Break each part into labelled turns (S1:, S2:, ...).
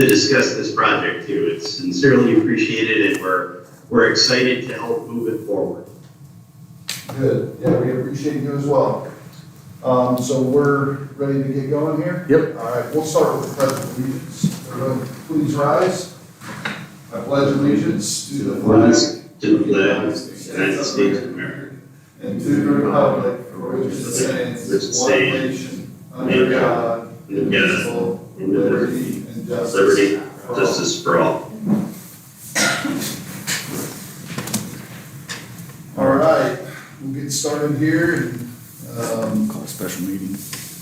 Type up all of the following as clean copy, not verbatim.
S1: discuss this project too. It's sincerely appreciated, and we're excited to help move it forward.
S2: Good, yeah, we appreciate you as well. So we're ready to get going here?
S3: Yep.
S2: All right, we'll start with the pledge of allegiance. Everyone, please rise. I pledge allegiance to the flag
S1: To the flag of the United States of America,
S2: and to the republic for which it stands, one nation, under God, indivisible, with liberty and
S1: justice for all.
S2: All right, we'll get started here and
S3: Call a special meeting.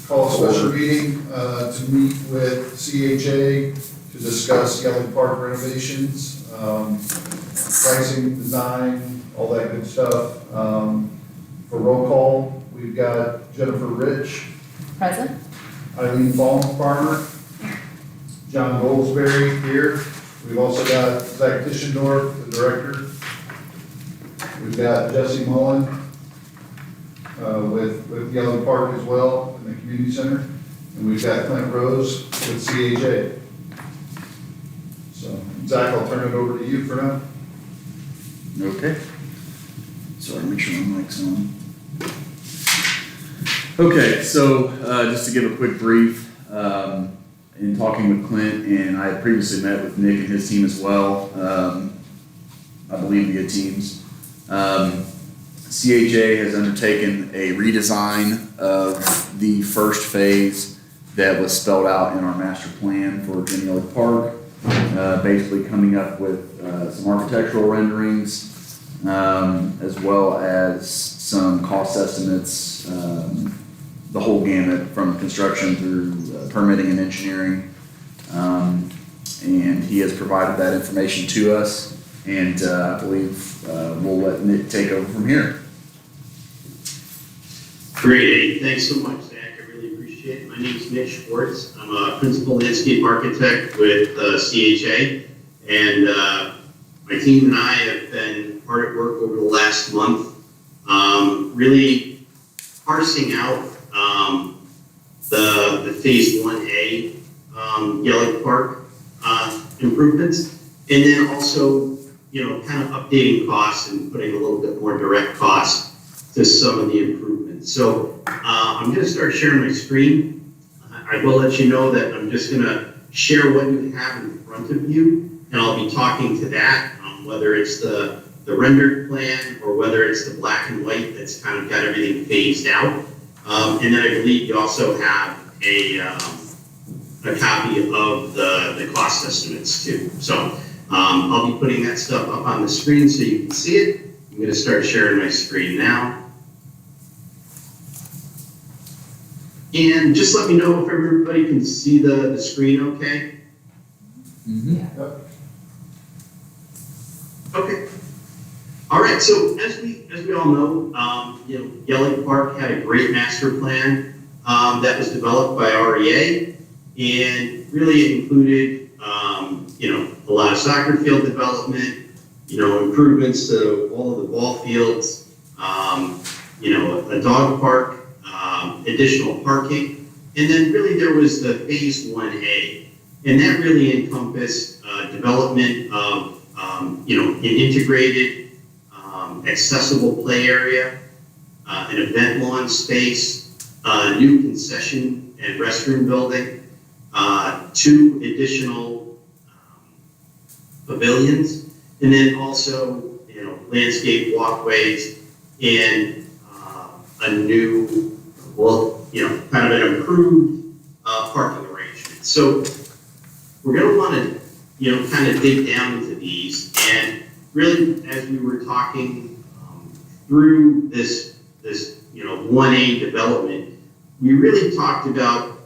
S2: call a special meeting to meet with CHA to discuss Yellow Park renovations, pricing, design, all that good stuff. For roll call, we've got Jennifer Rich,
S4: Present.
S2: Eileen Farmer, John Goldsberry here. We've also got Zach Tischendorf, the director. We've got Jesse Mullen with Yellow Park as well in the community center. And we've got Clint Rose with CHA. So Zach, I'll turn it over to you for now.
S3: Okay. Sorry, make sure my mic's on. Okay, so just to give a quick brief, in talking with Clint, and I had previously met with Nick and his team as well, I believe via Teams. CHA has undertaken a redesign of the first phase that was spelled out in our master plan for Jenny Lake Park, basically coming up with some architectural renderings, as well as some cost estimates, the whole gamut from construction through permitting and engineering. And he has provided that information to us, and I believe we'll let Nick take over from here.
S1: Great, thanks so much, Zach. I really appreciate it. My name is Nick Schwartz. I'm a principal landscape architect with CHA, and my team and I have been hard at work over the last month, really parsing out the phase 1A Yellow Park improvements, and then also, kind of updating costs and putting a little bit more direct cost to some of the improvements. So I'm going to start sharing my screen. I will let you know that I'm just going to share what you have in front of you, and I'll be talking to that, whether it's the rendered plan or whether it's the black and white that's kind of got everything phased out. And then I believe you also have a copy of the cost estimates too. So I'll be putting that stuff up on the screen so you can see it. I'm going to start sharing my screen now. And just let me know if everybody can see the screen okay.
S3: Mm-hmm.
S2: Yep.
S1: Okay. All right. So as we all know, Yellow Park had a great master plan that was developed by REA, and really it included a lot of soccer field development, improvements to all of the ball fields, a dog park, additional parking, and then really there was the phase 1A, and that really encompassed development of an integrated accessible play area, an event lawn space, a new concession and restroom building, 2 additional pavilions, and then also landscape walkways and a new, kind of an improved parking arrangement. So we're going to want to kind of dig down into these, and really as we were talking through this 1A development, we really talked about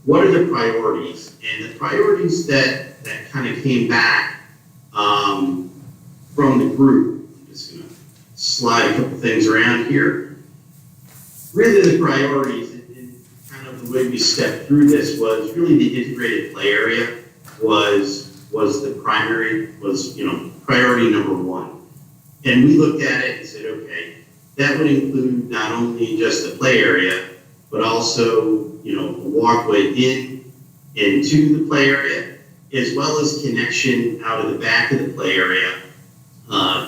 S1: what are the priorities, and the priorities that kind of came back from the group. I'm just going to slide a couple things around here. Really the priorities and kind of the way we stepped through this was really the integrated play area was the primary, priority number 1. And we looked at it and said, okay, that would include not only just the play area, but also, a walkway into the play area, as well as connection out of the back of the play area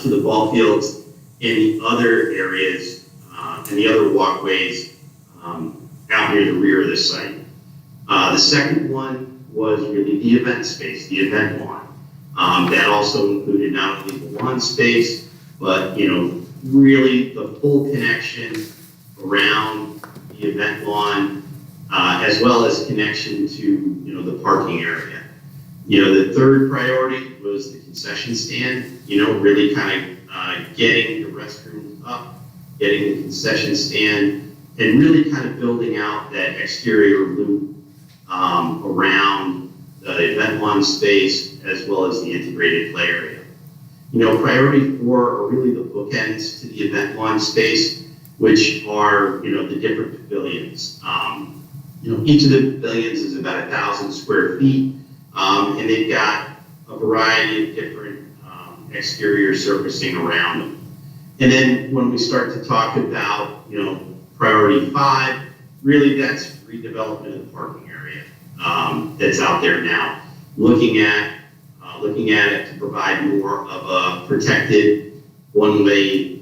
S1: to the ball fields and the other areas and the other walkways out near the rear of the site. The second one was really the event space, the event lawn. That also included not only the lawn space, but really the full connection around the event lawn, as well as connection to the parking area. The third priority was the concession stand. Really kind of getting the restrooms up, getting the concession stand, and really kind of building out that exterior loop around the event lawn space as well as the integrated play area. Priority 4 are really the bookends to the event lawn space, which are the different pavilions. Each of the pavilions is about 1,000 square feet, and they've got a variety of different exterior surfacing around them. And then when we start to talk about priority 5, really that's redevelopment of the parking area that's out there now, looking at it to provide more of a protected one-way,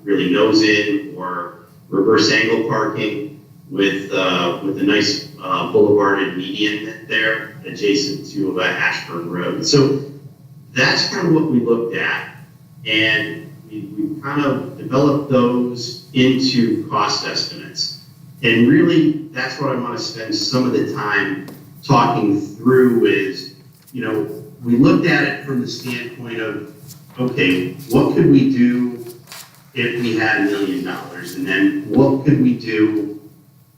S1: really nose-in or reverse angle parking with a nice boulevarded median there adjacent to Ashburn Road. So that's kind of what we looked at, and we kind of developed those into cost estimates. And really, that's what I want to spend some of the time talking through is, we looked at it from the standpoint of, okay, what could we do if we had $1 million? And then what could we do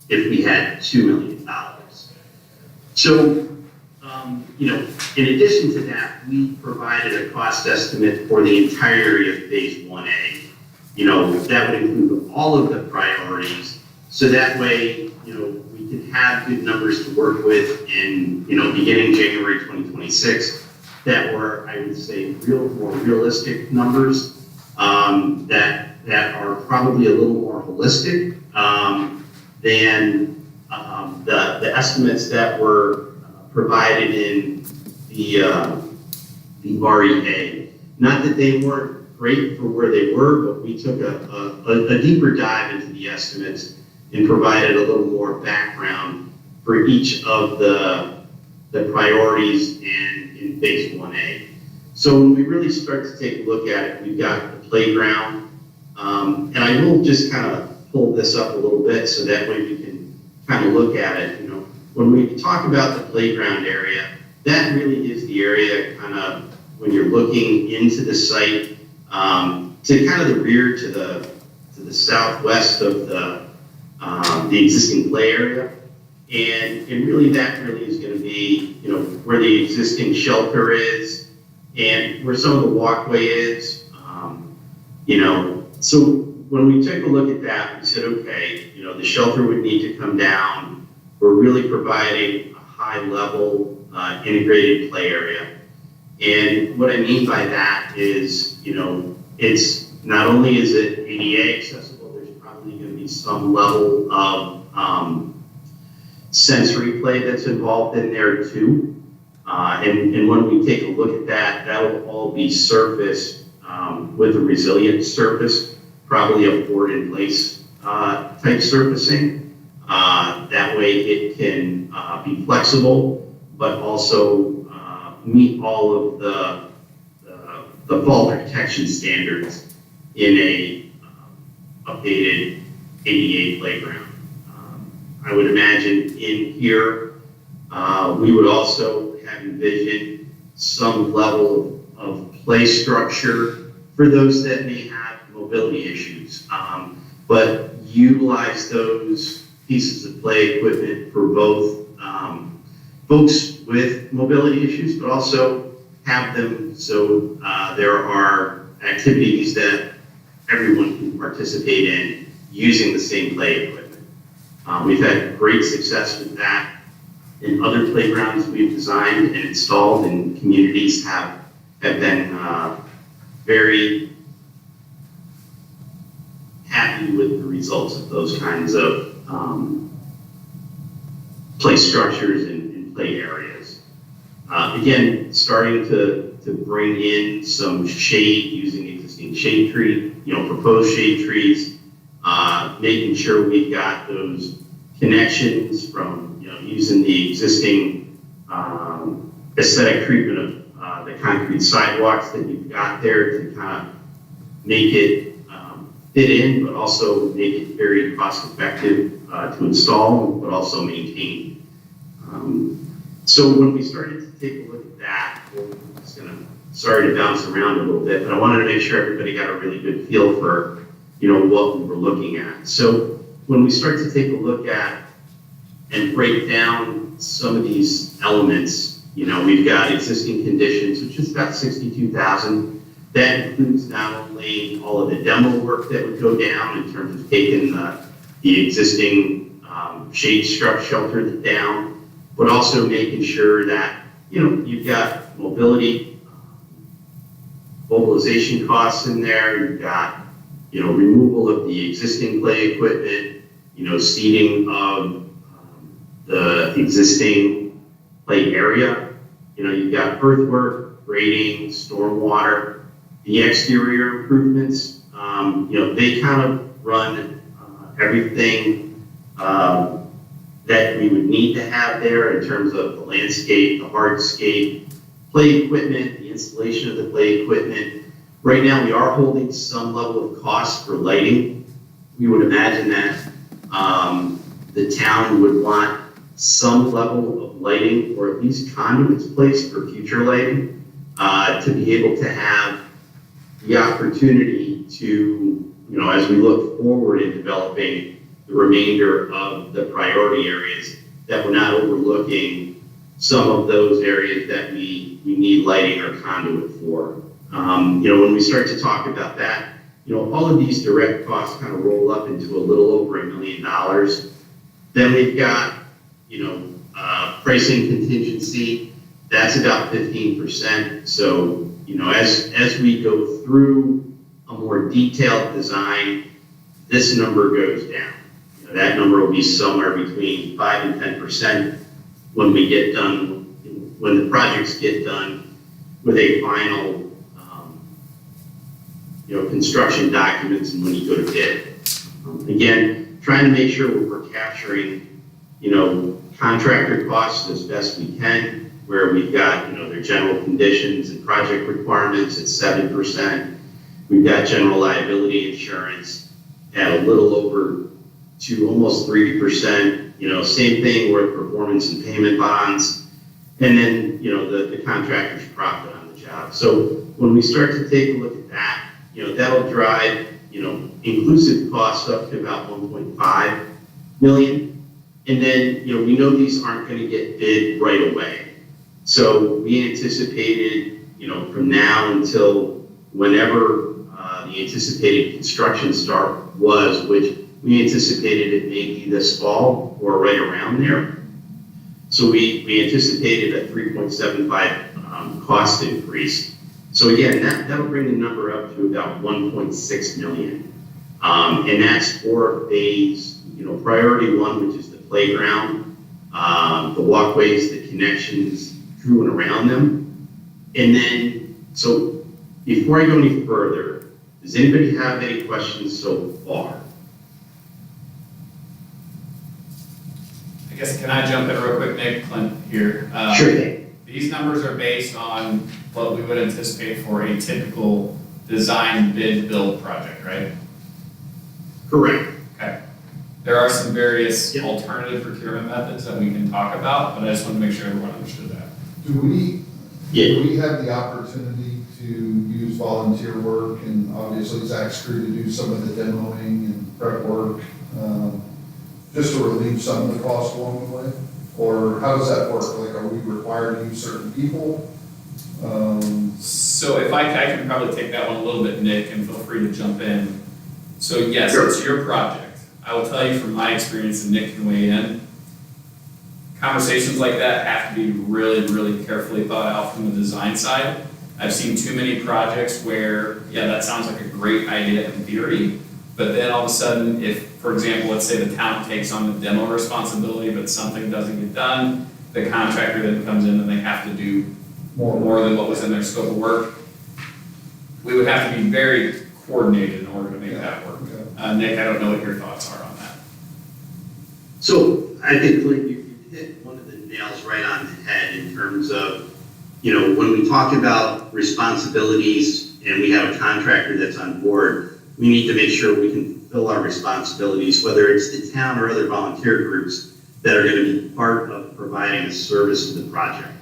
S1: if we had $2 million? So, in addition to that, we provided a cost estimate for the entirety of phase 1A. That would include all of the priorities. So that way, we can have good numbers to work with in, beginning January 2026, that were, I would say, more realistic numbers that are probably a little more holistic than the estimates that were provided in the REA. Not that they weren't great for where they were, but we took a deeper dive into the estimates and provided a little more background for each of the priorities in phase 1A. So when we really start to take a look at it, we've got the playground, and I will just kind of pull this up a little bit so that way we can kind of look at it. When we talk about the playground area, that really is the area kind of when you're looking into the site to kind of the rear to the southwest of the existing play area. And really that really is going to be, where the existing shelter is and where some of the walkway is. So when we took a look at that, we said, okay, the shelter would need to come down. We're really providing a high level integrated play area. And what I mean by that is, it's not only is it ADA accessible, there's probably going to be some level of sensory play that's involved in there too. And when we take a look at that, that will all be surfaced with a resilient surface, probably a board in place type surfacing. That way it can be flexible, but also meet all of the fall protection standards in a updated ADA playground. I would imagine in here, we would also have envisioned some level of play structure for those that may have mobility issues, but utilize those pieces of play equipment for both folks with mobility issues, but also have them so there are activities that everyone can participate in using the same play equipment. We've had great success with that in other playgrounds we've designed and installed, and communities have been very happy with the results of those kinds of play structures and play areas. Again, starting to bring in some shade using existing shade tree, proposed shade trees, making sure we've got those connections from, using the existing aesthetic treatment of the concrete sidewalks that you've got there to kind of make it fit in, but also make it very cost effective to install, but also maintain. So when we started to take a look at that, I'm just gonna, sorry to bounce around a little bit, but I wanted to make sure everybody got a really good feel for, what we were looking at. So when we start to take a look at and break down some of these elements, we've got existing conditions, which is about 62,000. That includes not only all of the demo work that would go down in terms of taking the existing shade shelter down, but also making sure that, you've got mobility, mobilization costs in there, you've got, removal of the existing play equipment, seeding of the existing play area, you've got earthwork, grading, stormwater, the exterior improvements, they kind of run everything that we would need to have there in terms of the landscape, the hardscape, play equipment, the installation of the play equipment. Right now, we are holding some level of cost for lighting. We would imagine that the town would want some level of lighting, or at least conduits placed for future lighting, to be able to have the opportunity to, as we look forward in developing the remainder of the priority areas, that we're not overlooking some of those areas that we need lighting or conduit for. When we start to talk about that, all of these direct costs kind of roll up into a little over $1 million. Then we've got, pricing contingency, that's about 15%. So, as we go through a more detailed design, this number goes down. That number will be somewhere between 5 and 10% when we get done, when the projects get done with a final, construction documents and when you go to bid. Again, trying to make sure we're capturing, contractor costs as best we can, where we've got, their general conditions and project requirements at 7%. We've got general liability insurance at a little over to almost 3%. Same thing with performance and payment bonds. And then, the contractor's profit on the job. So when we start to take a look at that, that'll drive, inclusive costs up to about 1.5 million. And then, we know these aren't going to get bid right away. So we anticipated, from now until whenever the anticipated construction start was, which we anticipated it may be this fall or right around there. So we anticipated a 3.75 cost increase. So again, that'll bring the number up to about 1.6 million. And that's for phase, priority one, which is the playground, the walkways, the connections through and around them. And then, so before I go any further, does anybody have any questions so far?
S4: I guess, can I jump in real quick, Nick, Clint here?
S1: Sure thing.
S4: These numbers are based on what we would anticipate for a typical design bid build project, right?
S1: Correct.
S4: Okay. There are some various
S1: Yep.
S4: alternative procurement methods that we can talk about, but I just want to make sure everyone understood that.
S2: Do we
S1: Yeah.
S2: have the opportunity to use volunteer work and obviously Zach's crew to do some of the demoing and prep work, just to relieve some of the cost along the way? Or how does that work? Like, are we required to use certain people?
S4: So if I can probably take that one a little bit, Nick, and feel free to jump in. So yes,
S1: Sure.
S4: it's your project. I will tell you from my experience, and Nick can weigh in, conversations like that have to be really, really carefully thought out from the design side. I've seen too many projects where, yeah, that sounds like a great idea in theory, but then all of a sudden, if, for example, let's say the town takes on the demo responsibility, but something doesn't get done, the contractor then comes in and they have to do more than what was in their scope of work, we would have to be very coordinated in order to make that work. Nick, I don't know what your thoughts are on that.
S1: So I think, Clint, you hit one of the nails right on the head in terms of, when we talk about responsibilities and we have a contractor that's on board, we need to make sure we can fulfill our responsibilities, whether it's the town or other volunteer groups that are going to be part of providing a service to the project.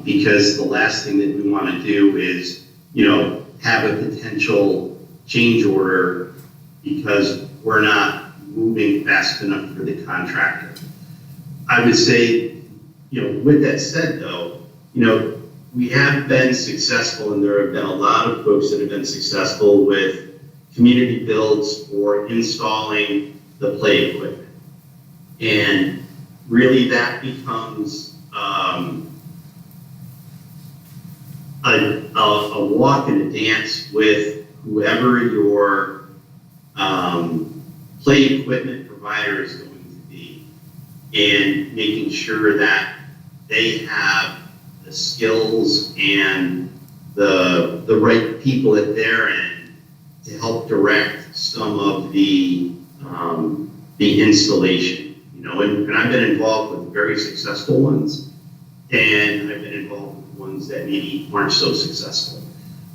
S1: Because the last thing that we want to do is, have a potential change order because we're not moving fast enough for the contractor. I would say, with that said though, we have been successful, and there have been a lot of folks that have been successful with community builds for installing the play equipment. And really that becomes a walk and a dance with whoever your play equipment provider is going to be, and making sure that they have the skills and the right people at their end to help direct some of the installation. And I've been involved with very successful ones, and I've been involved with ones that maybe aren't so successful.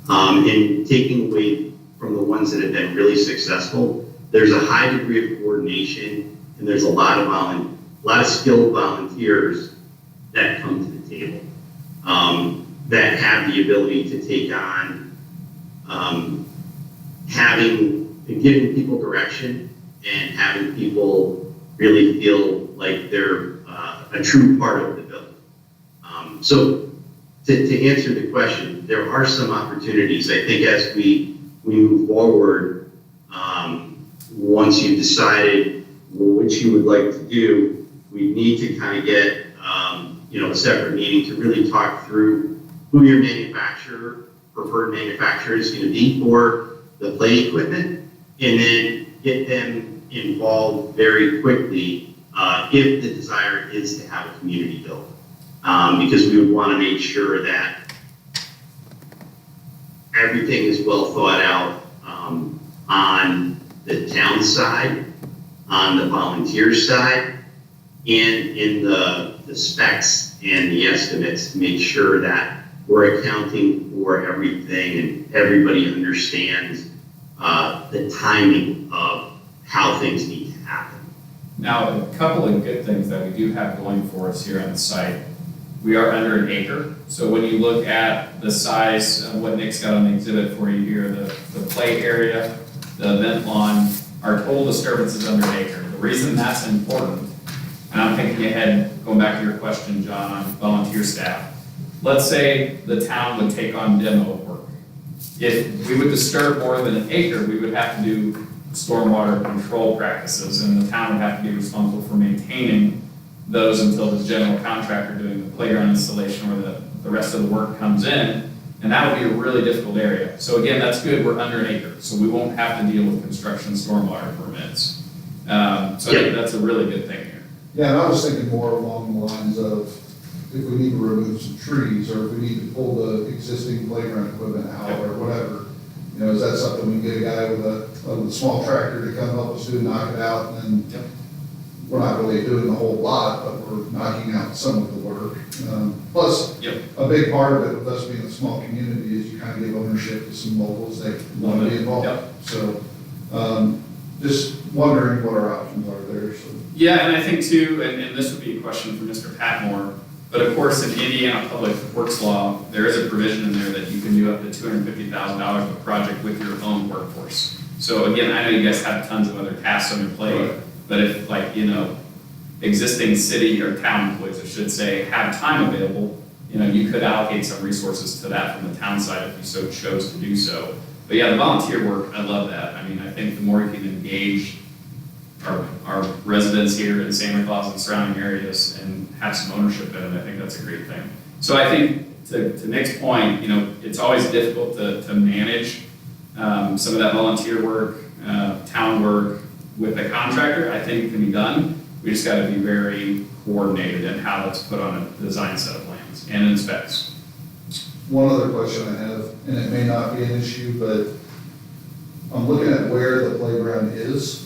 S1: And taking away from the ones that have been really successful, there's a high degree of coordination, and there's a lot of skilled volunteers that come to the table, that have the ability to take on giving people direction and having people really feel like they're a true part of the build. So to answer the question, there are some opportunities. I think as we move forward, once you've decided what you would like to do, we need to kind of get a separate meeting to really talk through who your preferred manufacturer is going to be for the play equipment, and then get them involved very quickly if the desire is to have a community build. Because we would want to make sure that everything is well thought out on the town side, on the volunteer side, and in the specs and the estimates to make sure that we're accounting for everything and everybody understands the timing of how things need to happen.
S4: Now, a couple of good things that we do have going for us here on the site. We are under an acre, so when you look at the size of what Nick's got on the exhibit for you here, the play area, the event lawn, our total disturbance is under an acre. The reason that's important, and I'm thinking ahead, going back to your question, John, on volunteer staff. Let's say the town would take on demo work. If we would disturb more than an acre, we would have to do stormwater control practices, and the town would have to be responsible for maintaining those until the general contractor doing the playground installation or the rest of the work comes in, and that would be a really difficult area. So again, that's good, we're under an acre, so we won't have to deal with construction stormwater permits. So I think that's a really good thing here.
S2: Yeah, and I was thinking more along the lines of if we need to remove some trees, or if we need to pull the existing playground equipment out, or whatever. Is that something we can get a guy with a small tractor to come help us do, knock it out, and then we're not really doing the whole lot, but we're knocking out some of the work. Plus, a big part of it with us being a small community is you kind of give ownership to some locals that want to be involved. So, just wondering what our options are there. So.
S4: Yeah, and I think too, and this would be a question for Mr. Patmore, but of course in Indiana Public Works law, there is a provision in there that you can do up to $250,000 of a project with your own workforce. So again, I know you guys have tons of other tasks on your plate, but if existing city or town employees, I should say, have time available, you could allocate some resources to that from the town side if you so chose to do so. But yeah, the volunteer work, I love that. I mean, I think the more you can engage our residents here in Santa Claus and surrounding areas and have some ownership in it, I think that's a great thing. So I think to Nick's point, it's always difficult to manage some of that volunteer work, town work with a contractor. I think it can be done. We just gotta be very coordinated in how that's put on a design set of plans and in specs.
S2: One other question I have, and it may not be an issue, but I'm looking at where the playground is.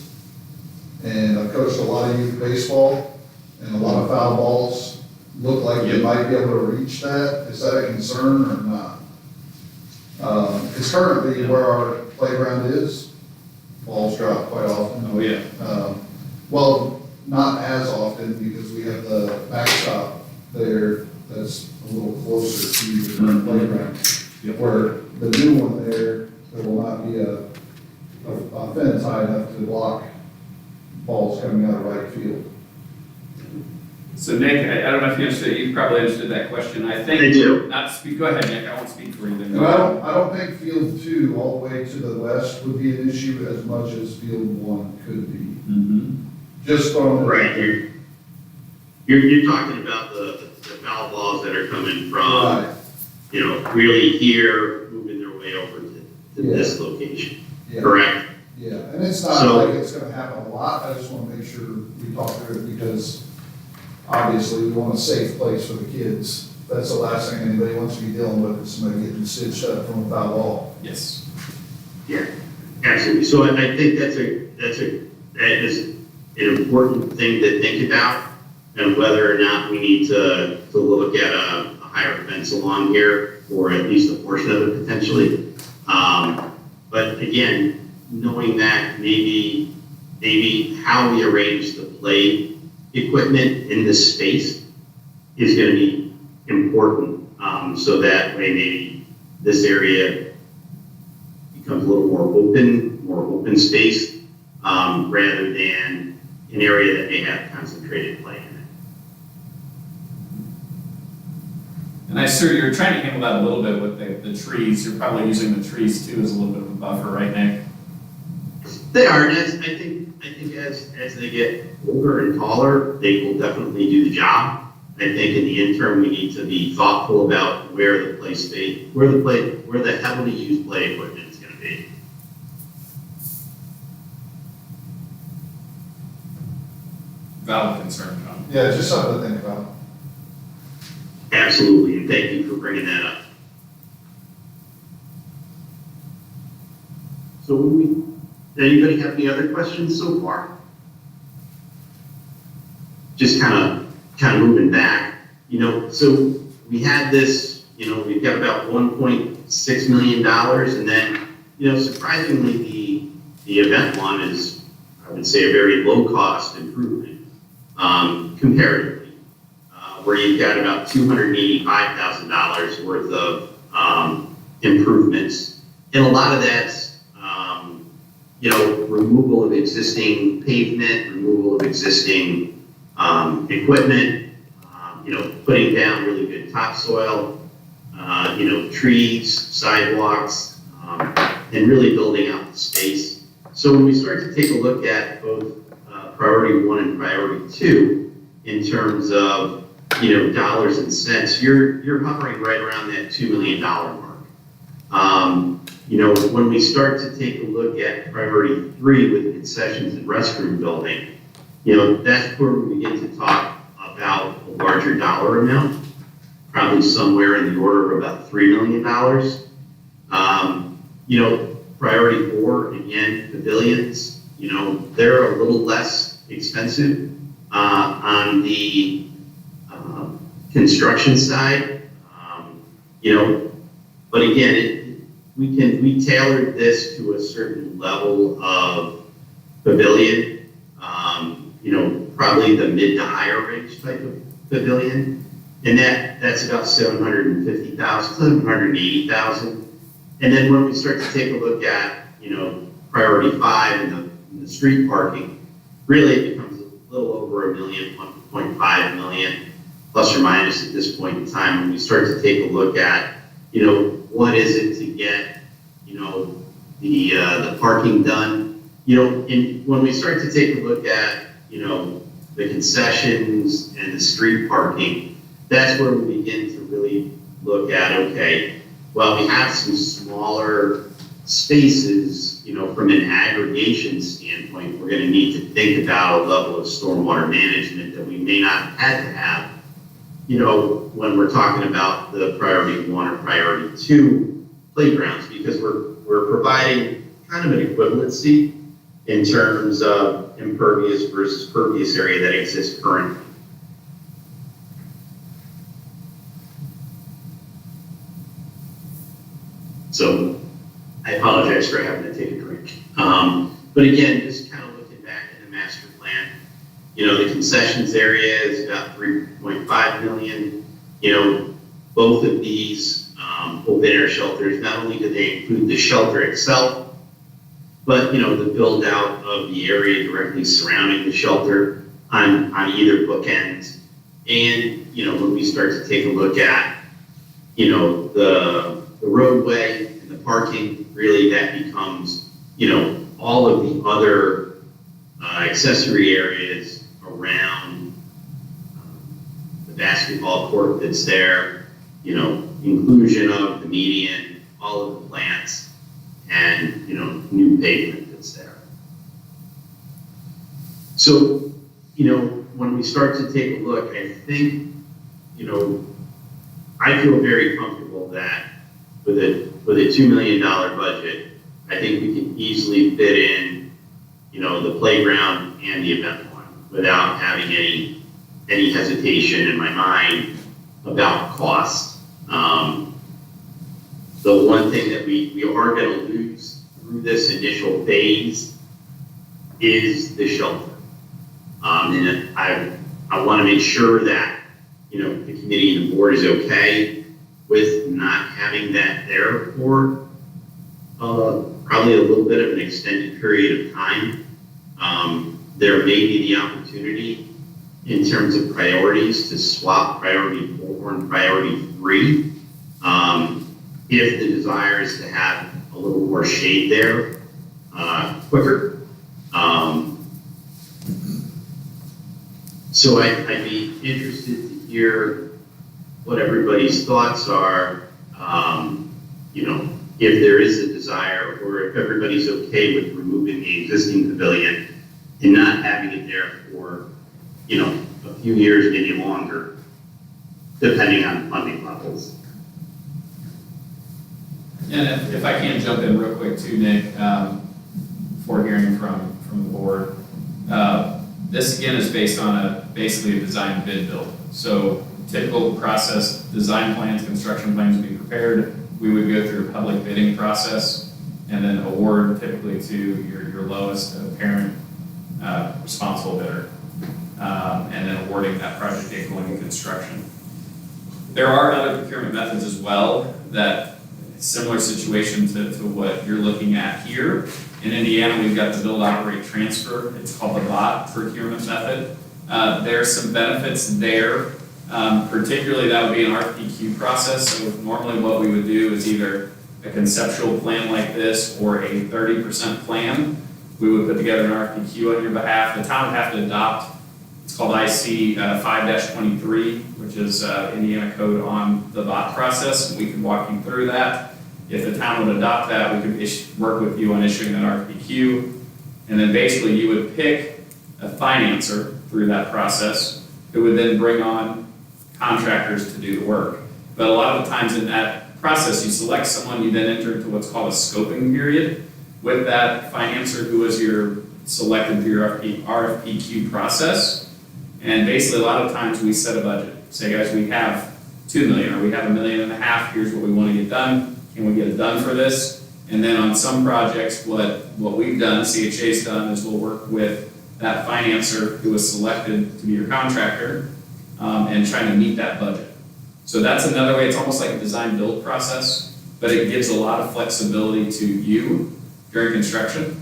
S2: And I've coached a lot of youth baseball, and a lot of foul balls look like they
S4: Yep.
S2: might be able to reach that. Is that a concern or not? Because currently where our playground is, balls drop quite often.
S4: Oh, yeah.
S2: Well, not as often because we have the backstop there that's a little closer to the current playground.
S4: Yep.
S2: Where the new one there will not be a fence high enough to block balls coming out of right field.
S4: So Nick, I don't know if you understood, you probably understood that question. I think.
S1: I do.
S4: Not to speak, go ahead, Nick, I won't speak for you then.
S2: And I don't think field 2 all the way to the west would be an issue as much as field 1 could be.
S4: Mhm.
S2: Just on.
S1: Right, you're talking about the foul balls that are coming from,
S2: Right,
S1: really here, moving their way over to this location,
S2: yeah,
S1: correct?
S2: yeah, and it's not
S1: So-
S2: like it's gonna happen a lot, I just wanna make sure we talk through it because obviously we want a safe place for the kids. That's the last thing anybody wants to be dealing with, is somebody getting stitched up from a foul ball.
S4: Yes.
S1: Yeah, absolutely. So I think that is an important thing to think about, and whether or not we need to look at a higher fence along here, or at least a portion of it potentially. But again, knowing that maybe how we arrange the play equipment in this space is gonna be important, so that way maybe this area becomes a little more open space, rather than an area that may have concentrated play in it.
S4: And I sure you're trying to handle that a little bit with the trees. You're probably using the trees too as a little bit of a buffer, right, Nick?
S1: They are, and I think as they get older and taller, they will definitely do the job. I think in the interim, we need to be thoughtful about where the heavily used play equipment is gonna be.
S4: Valid concern, John.
S2: Yeah, just something to think about.
S1: Absolutely, and thank you for bringing that up. So anybody have any other questions so far? Just kind of moving back, so we had this, we've got about $1.6 million, and then, surprisingly, the event one is, I would say, a very low-cost improvement, comparatively, where you've got about $285,000 worth of improvements, and a lot of that's removal of existing pavement, removal of existing equipment, putting down really good topsoil, trees, sidewalks, and really building out the space. So when we start to take a look at both priority 1 and priority 2, in terms of, dollars and cents, you're hovering right around that $2 million mark. When we start to take a look at priority 3 with concessions and restroom building, that's where we begin to talk about a larger dollar amount, probably somewhere in the order of about $3 million. Priority 4, again, pavilions, they're a little less expensive on the construction side, but again, we tailored this to a certain level of pavilion, probably the mid to higher range type of pavilion, and that's about $750,000, $780,000. And then when we start to take a look at, priority 5 in the street parking, really it becomes a little over $1 million, $1.5 million, plus or minus at this point in time, when we start to take a look at, what is it to get, the parking done, and when we start to take a look at, the concessions and the street parking, that's where we begin to really look at, okay, well, we have some smaller spaces, from an aggregation standpoint, we're gonna need to think about a level of stormwater management that we may not have had to have, when we're talking about the priority 1 or priority 2 playgrounds, because we're providing kind of an equivalency in terms of impervious versus pervious area that exists currently. So I apologize for having to take a drink. But again, just kind of looking back at the master plan, the concessions area is about 3.5 million. Both of these open air shelters, not only do they include the shelter itself, but the build out of the area directly surrounding the shelter on either bookend. And when we start to take a look at the roadway and the parking, really that becomes all of the other accessory areas around the basketball court that's there, inclusion of the median, all of the plants, and new pavement that's there. So when we start to take a look, I think I feel very comfortable that with a $2 million budget, I think we can easily fit in the playground and the event one without having any hesitation in my mind about cost. The one thing that we are going to lose through this initial phase is the shelter. And I want to make sure that, the committee and the board is okay with not having that there for probably a little bit of an extended period of time. There may be the opportunity in terms of priorities to swap priority 4 and priority 3. If the desire is to have a little more shade there quicker. So I'd be interested to hear what everybody's thoughts are, if there is a desire, or if everybody's okay with removing the existing pavilion and not having it there for, a few years, maybe longer, depending on funding levels.
S4: And if I can jump in real quick too, Nick, before hearing from the board. This again is based on basically a design bid build. So typical process, design plans, construction plans would be prepared. We would go through a public bidding process and then award typically to your lowest apparent responsible bidder. And then awarding that project date going into construction. There are other procurement methods as well that similar situation to what you're looking at here. In Indiana, we've got the build, operate, transfer. It's called the BOT procurement method. There's some benefits there. Particularly that would be an RFPQ process. So normally what we would do is either a conceptual plan like this or a 30% plan. We would put together an RFPQ on your behalf. The town would have to adopt, it's called IC 5-23, which is Indiana code on the BOT process. We could walk you through that. If the town would adopt that, we could work with you on issuing an RFPQ. And then basically you would pick a financer through that process who would then bring on contractors to do the work. But a lot of the times in that process, you select someone, you then enter into what's called a scoping period with that financer who was your selected through your RFPQ process. And basically a lot of times we set a budget. Say, guys, we have $2 million or we have $1.5 million. Here's what we want to get done. Can we get it done for this? And then on some projects, what we've done, CHA's done, is we'll work with that financer who was selected to be your contractor and trying to meet that budget. So that's another way. It's almost like a design build process, but it gives a lot of flexibility to you during construction.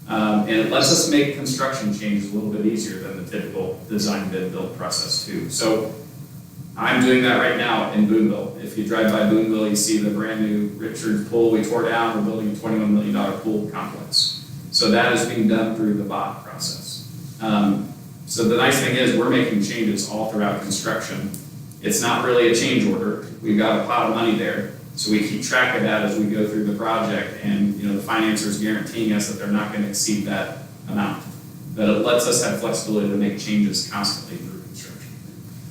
S4: And it lets us make construction changes a little bit easier than the typical design bid build process too. So I'm doing that right now in Boonville. If you drive by Boonville, you see the brand new Richard pool we tore down. We're building a $21 million pool complex. So that is being done through the BOT process. So the nice thing is we're making changes all throughout construction. It's not really a change order. We've got a pot of money there So we keep track of that as we go through the project, and, you know, the financer's guaranteeing us that they're not gonna exceed that amount. That it lets us have flexibility to make changes constantly through construction.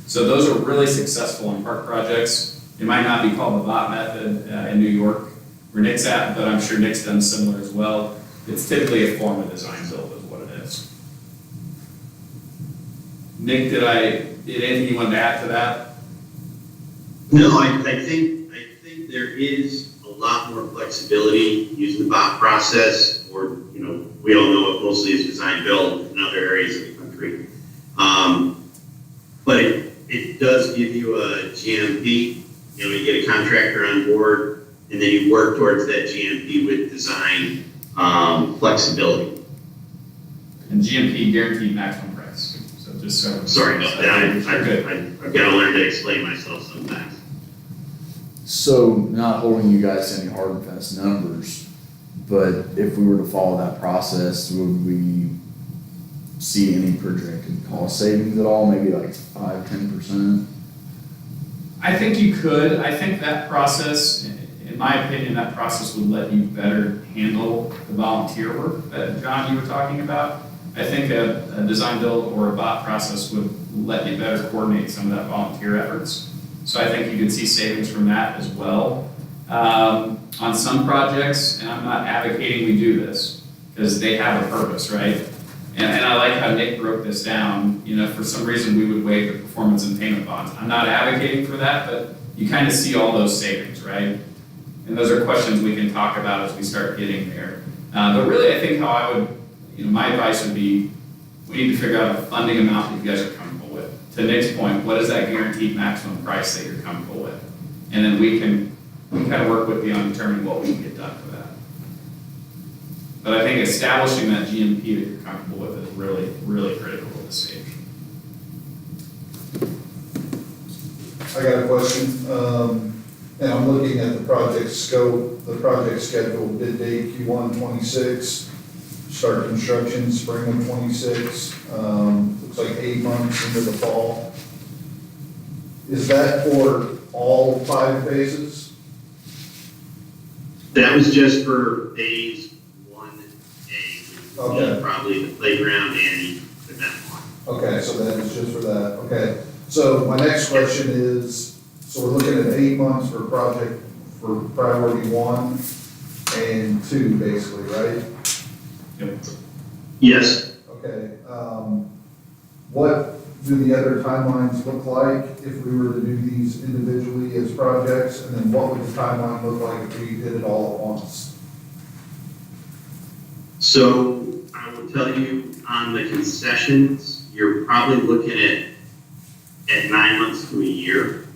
S4: So those are really successful in park projects. It might not be called the BOT method in New York, where Nick's at, but I'm sure Nick's done similar as well. It's typically a form of design build is what it is. Nick, did anything you wanted to add to that?
S1: No, I think there is a lot more flexibility using the BOT process, or, you know, we all know it mostly is design build in other areas of the country. But it does give you a GMP, you know, you get a contractor on board, and then you work towards that GMP with design flexibility.
S4: And GMP, guaranteed maximum price. So just so.
S1: Sorry about that,
S4: Good.
S1: I've got to learn to explain myself sometimes.
S3: So, not holding you guys to any hard and fast numbers, but if we were to follow that process, would we see any projected cost savings at all? Maybe like 5-10%?
S4: I think you could. I think that process, in my opinion, that process would let you better handle the volunteer work that, John, you were talking about. I think a design build or a BOT process would let you better coordinate some of that volunteer efforts. So I think you could see savings from that as well. On some projects, and I'm not advocating we do this, because they have a purpose, right? And I like how Nick broke this down. You know, for some reason, we would waive the performance and payment bonds. I'm not advocating for that, but you kind of see all those savings, right? And those are questions we can talk about as we start getting there. But really, I think how I would, you know, my advice would be, we need to figure out a funding amount that you guys are comfortable with. To Nick's point, what is that guaranteed maximum price that you're comfortable with? And then we can kind of work with you on determining what we can get done for that. But I think establishing that GMP that you're comfortable with is really, really critical at this stage.
S2: I got a question, and I'm looking at the project scope, the project schedule, bid date Q1 '26, start construction spring of '26, looks like 8 months into the fall. Is that for all 5 phases?
S1: That was just for phase 1A, which would
S2: Okay.
S1: be probably the playground and the event lawn.
S2: Okay, so that is just for that, okay. So my next question is, so we're looking at 8 months for project, for priority 1 and 2, basically, right?
S4: Yep.
S1: Yes,
S2: Okay, what do the other timelines look like if we were to do these individually as projects? And then what would the timeline look like if we did it all at once?
S1: so I will tell you on the concessions, you're probably looking at 9 months to a year.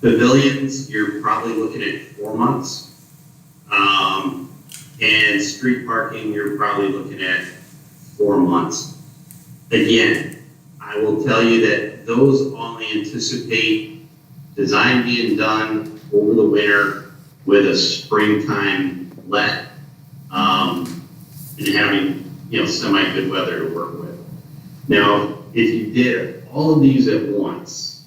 S1: Pavilions, you're probably looking at 4 months. And street parking, you're probably looking at 4 months. Again, I will tell you that those only anticipate design being done over the winter with a springtime let, and having, you know, semi-good weather to work with. Now, if you did all of these at once,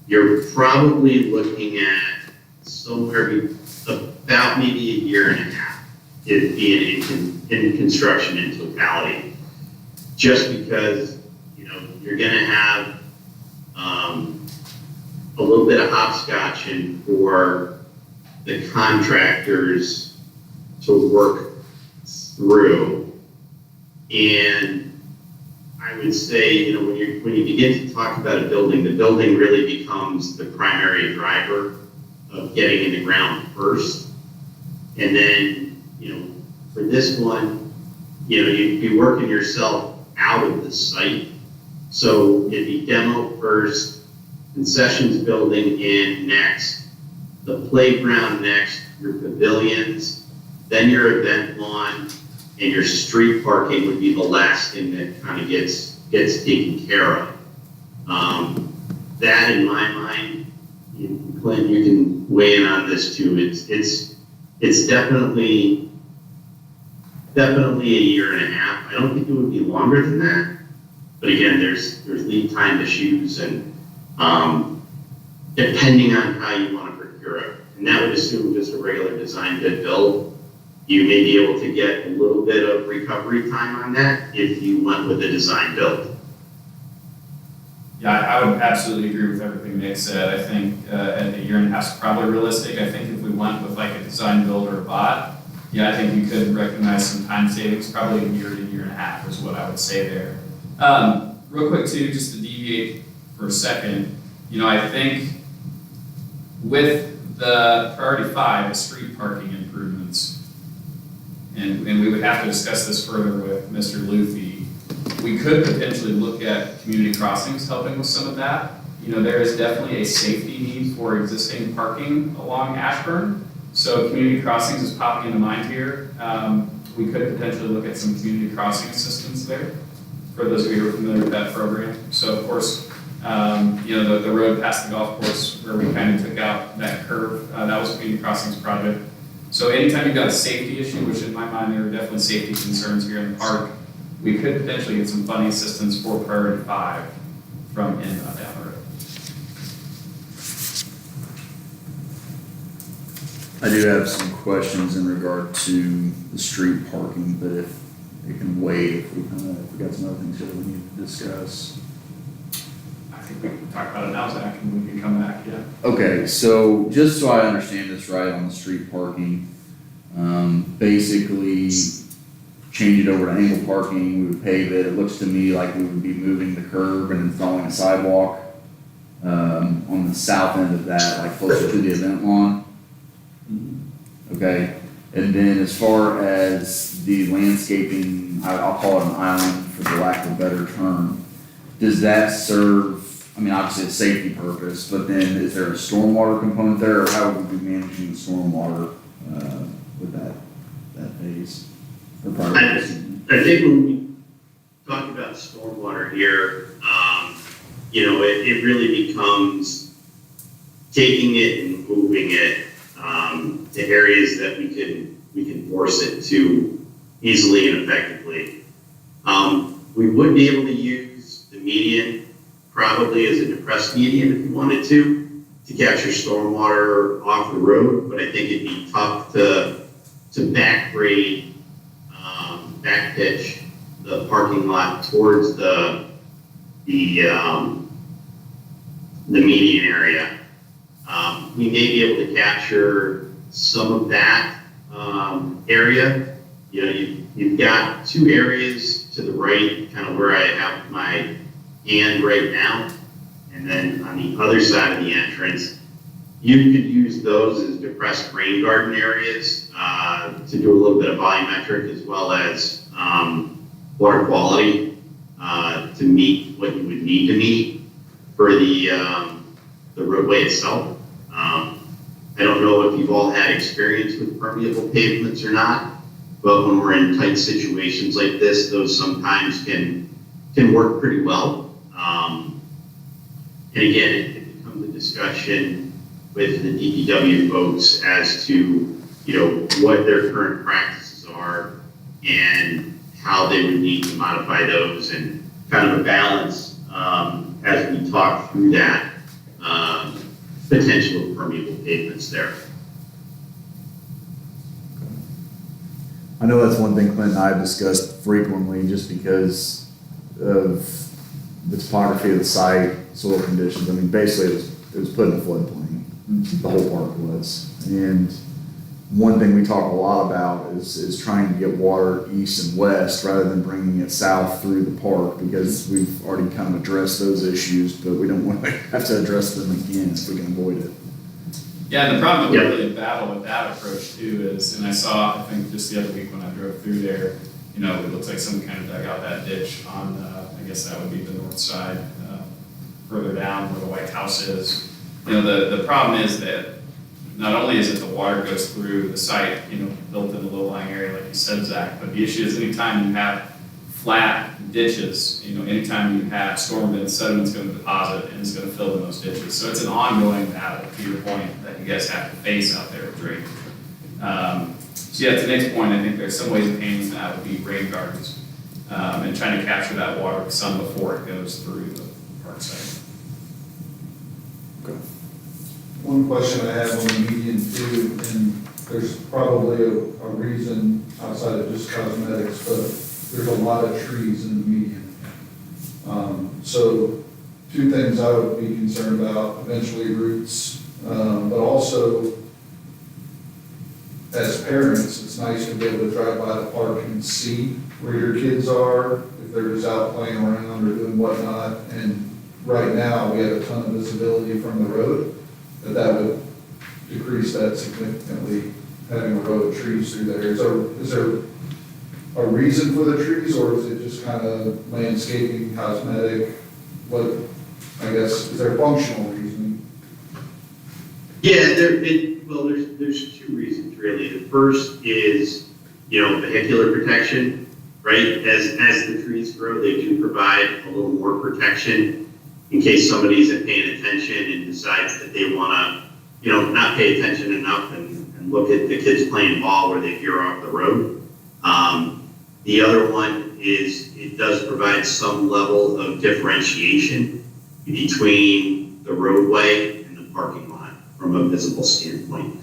S1: you're probably looking at somewhere about maybe a year and a half, it being in construction in totality. Just because, you know, you're gonna have a little bit of hopscotching for the contractors to work through. And I would say, you know, when you begin to talk about a building, the building really becomes the primary driver of getting in the ground first. And then, you know, for this one, you know, you'd be working yourself out of the site. So it'd be demo first, concessions building in next, the playground next, your pavilions, then your event lawn, and your street parking would be the last thing that kind of gets taken care of. That in my mind, Clint, you can weigh in on this too. It's definitely a year and a half. I don't think it would be longer than that. But again, there's lead time issues and depending on how you want to procure it. And that would assume just a regular design bid build. You may be able to get a little bit of recovery time on that if you went with a design build.
S4: Yeah, I would absolutely agree with everything Nick said. I think at a year and a half is probably realistic. I think if we went with like a design build or a bot, yeah, I think you could recognize some time savings, probably a year to year and a half is what I would say there. Real quick too, just to deviate for a second, I think with the priority 5, the street parking improvements, and we would have to discuss this further with Mr. Luthi, we could potentially look at community crossings helping with some of that. There is definitely a safety need for existing parking along Ashburn. So community crossings is popping into mind here. We could potentially look at some community crossing assistance there for those of you who are familiar with that program. So of course, the road past the golf course where we kind of took out that curve, that was a community crossings project. So anytime you've got a safety issue, which in my mind there are definitely safety concerns here in the park, we could potentially get some funding assistance for priority 5 from INDOT down the road.
S3: I do have some questions in regard to the street parking, but if it can wait, if we got some other things that we need to discuss.
S4: I think we can talk about it now, Zach, and we can come back, yeah.
S3: Okay, so just so I understand this right on the street parking, basically change it over to angle parking, we would pave it. It looks to me like we would be moving the curb and installing a sidewalk on the south end of that, like closer to the event lawn. Okay, and then as far as the landscaping, I'll call it an island for the lack of a better term, does that serve, obviously it's safety purpose, but then is there a stormwater component there, or how would we be managing the stormwater with that phase?
S1: I think when we talk about stormwater here, it really becomes taking it and moving it to areas that we can force it to easily and effectively. We would be able to use the median probably as a depressed median if you wanted to capture stormwater off the road, but I think it'd be tough to back grade, back pitch the parking lot towards the median area. We may be able to capture some of that area. You've got 2 areas to the right, kind of where I have my hand right now, and then on the other side of the entrance, you could use those as depressed rain garden areas to do a little bit of volumetric as well as water quality to meet what you would need to meet for the roadway itself. I don't know if you've all had experience with permeable pavements or not, but when we're in tight situations like this, those sometimes can work pretty well. And again, it becomes a discussion with the DPW folks as to what their current practices are and how they would need to modify those, and kind of a balance as we talk through that potential of permeable pavements there.
S3: I know that's one thing Clint and I have discussed frequently, just because of the topography of the site, soil conditions. Basically it was put in a floodplain. The whole park was. And one thing we talk a lot about is trying to get water east and west rather than bringing it south through the park, because we've already kind of addressed those issues, but we don't want to have to address them again if we can avoid it.
S4: Yeah, and the problem that we really battle with that approach too is, and I saw, I think just the other week when I drove through there, it looks like someone kind of dug out that ditch on, I guess that would be the north side, further down where the White House is. The problem is that not only is it the water goes through the site, built in the low-lying area like you said, Zach, but the issue is anytime you have flat ditches, anytime you have storm events, sediment's going to deposit and it's going to fill in those ditches. So it's an ongoing battle, to your point, that you guys have to face out there with drainage. So yeah, to Nick's point, I think there's some ways of handling that would be rain gardens and trying to capture that water with sun before it goes through the park site.
S3: Okay.
S2: one question I have on the median too, and there's probably a reason outside of just cosmetics, but there's a lot of trees in the median. So two things I would be concerned about, eventually roots, but also as parents, it's nice to be able to drive by the park and see where your kids are, if they're just out playing around or doing whatnot. And right now, we have a ton of visibility from the road, that would decrease that significantly, having a row of trees through there. Is there a reason for the trees, or is it just kind of landscaping, cosmetic? What, I guess, is there functional reasoning?
S1: Yeah, there's two reasons really. The first is, vehicular protection, right? As the trees grow, they do provide a little more protection in case somebody isn't paying attention and decides that they want to, not pay attention enough and look at the kids playing ball where they veer off the road. The other one is it does provide some level of differentiation between the roadway and the parking lot from a visible standpoint.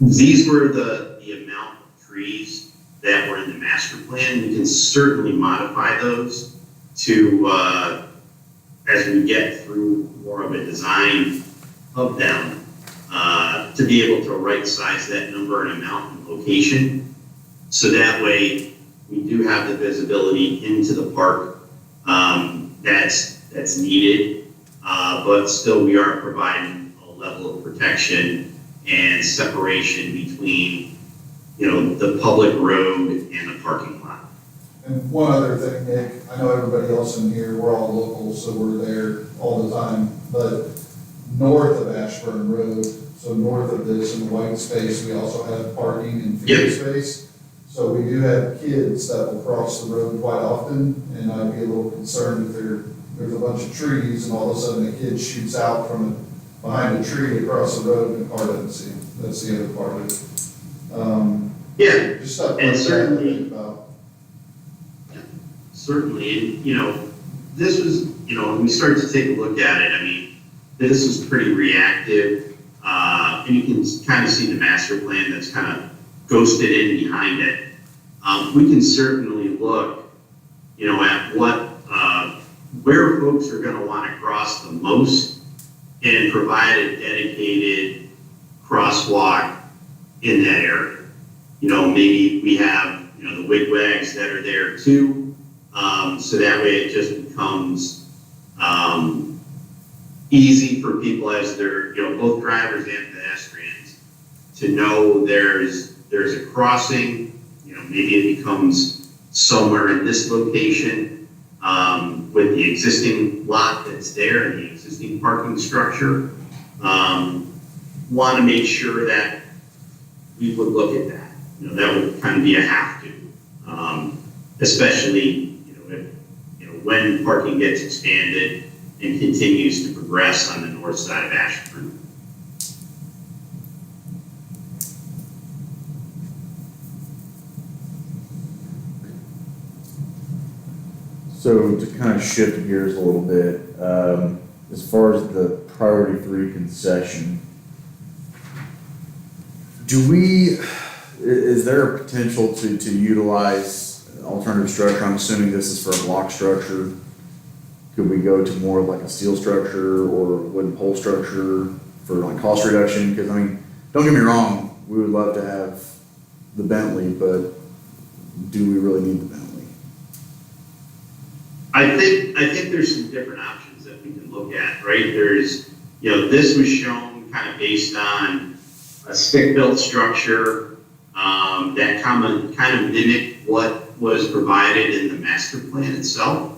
S1: These were the amount of trees that were in the master plan. We can certainly modify those to, as we get through more of a design of them, to be able to right size that number and amount and location. So that way we do have the visibility into the park that's needed, but still we are providing a level of protection and separation between, the public road and the parking lot.
S2: And one other thing, Nick, I know everybody else in here, we're all local, so we're there all the time, but north of Ashburn Road, so north of this in the white space, we also have parking and field space. So we do have kids that will cross the road quite often, and I'd be a little concerned if there's a bunch of trees and all of a sudden a kid shoots out from behind a tree across the road and the car doesn't see him. That's the other part of it. Just stuff
S1: and
S2: like
S1: certainly,
S2: that to think about.
S1: Certainly, and this was, when we started to take a look at it, I mean, this was pretty reactive, and you can kind of see the master plan that's kind of ghosted in behind it. We can certainly look, at what, where folks are going to want to cross the most and provide a dedicated crosswalk in that area. Maybe we have, the wigwags that are there too. So that way it just becomes, easy for people as they're, both drivers and pedestrians to know there's a crossing, maybe it becomes somewhere in this location, with the existing lot that's there and the existing parking structure. Want to make sure that we would look at that. That would kind of be a have to, especially, if, when parking gets expanded and continues to progress on the north side of Ashburn.
S3: So to kind of shift gears a little bit, as far as the priority 3 concession, is there a potential to utilize alternative structure? I'm assuming this is for a block structure. Could we go to more of like a steel structure or wooden pole structure for like cost reduction? Because don't get me wrong, we would love to have the Bentley, but do we really need the Bentley?
S1: I think there's some different options that we can look at, right? There's, this was shown kind of based on a stick-built structure that kind of mimicked what was provided in the master plan itself.